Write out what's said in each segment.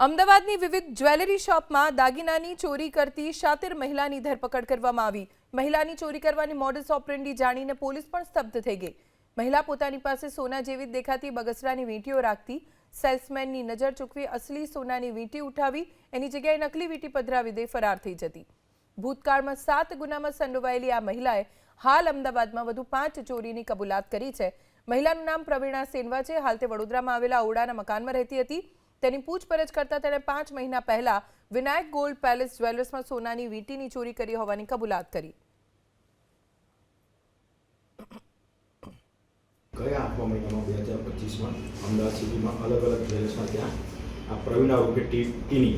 અમદાવાદની વિવિધ જ્વેલરી શોપમાં દાગીનાની ચોરી કરતી શાતિર મહિલાની ધરપકડ કરવામાં આવી। મહિલાની ચોરી કરવાની મોડસ ઓપરેન્ડી જાણીને પોલીસ પણ સ્તબ્ધ થઈ ગઈ। મહિલા પોતાની પાસે સોના જેવી દેખાતી બગસરાની વીંટીઓ રાખતી સેલ્સમેનની નજર ચૂકવી અસલી સોનાની વીંટી ઉઠાવી એની જગ્યાએ નકલી વીંટી પધરાવી દઈ ફરાર થઈ જતી। ભૂતકાળમાં 7 ગુનામાં સંડોવાયેલી આ મહિલાએ હાલ અમદાવાદમાં વધુ 5 ચોરીની કબૂલાત કરી છે। મહિલાનું નામ પ્રવીણા સેનવા છે। હાલ તે વડોદરામાં આવેલા ઓરડાના મકાનમાં રહેતી હતી। તેની પૂછપરછ કરતા તેણે 5 મહિના પહેલા વિનાયક ગોલ્ડ પેલેસ જ્વેલર્સમાં સોનાની વીંટીની ચોરી કરી હોવાની કબૂલાત કરી। ગયા 8મા મહિનામાં 2025માં અમદાવાદ સિટીમાં અલગ અલગ જ્વેલર્સમાં ત્યાં આ પ્રવીણા રૂપે ટીની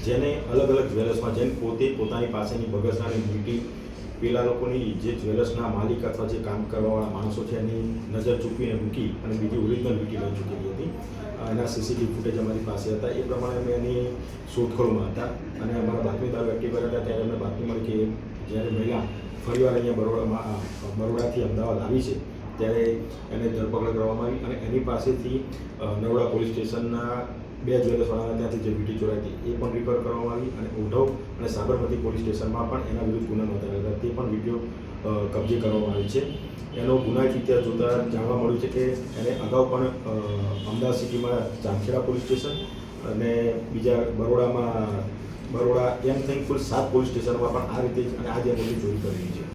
જેને અલગ અલગ જ્વેલર્સમાં જઈને પોતાની પાસેની બગસરાની વીંટી પેલા લોકોની જે જ્વેલર્સના માલિક અથવા જે કામ કરવાવાળા માણસો છે એની નજર ચૂકવીને મૂકી અને બીજી ઓરિજિનલ વીંટી લઈ ચૂકેલી હતી। એના સીસીટીવી ફૂટેજ અમારી પાસે હતા। એ પ્રમાણે અમે એની શોધખોળમાં હતા અને અમારા બાતમીદારો એક્ટિવ કર્યા હતા। ત્યારે અમને બાતમી મળી કે જ્યારે મહિલા ફરીવાર અહીંયા બરોડાથી અમદાવાદ આવી છે ત્યારે એને ધરપકડ કરવામાં આવી અને એની પાસેથી નરોડા પોલીસ સ્ટેશનના 2 જ્વેલર્સવાળાના ત્યાંથી જે વીંટી ચોરાઈ હતી એ પણ રિકવર કરવામાં આવી અને ઉઢવ અને સાબરમતી પોલીસ સ્ટેશનમાં પણ એના વિરુદ્ધ ગુના નોંધાયેલા હતા। તે પણ વીંટીઓ કબજે કરવામાં આવી છે। એનો ગુનાહિત ઇતિહાસ જોતાં જાણવા મળ્યું છે કે એને અગાઉ પણ અમદાવાદ સિટીમાં ચાંદખેડા પોલીસ સ્ટેશન અને બીજા બરોડા એમ થઈને કુલ 7 પોલીસ સ્ટેશનમાં પણ આ રીતે અને આ જે ચોરી કરેલી છે।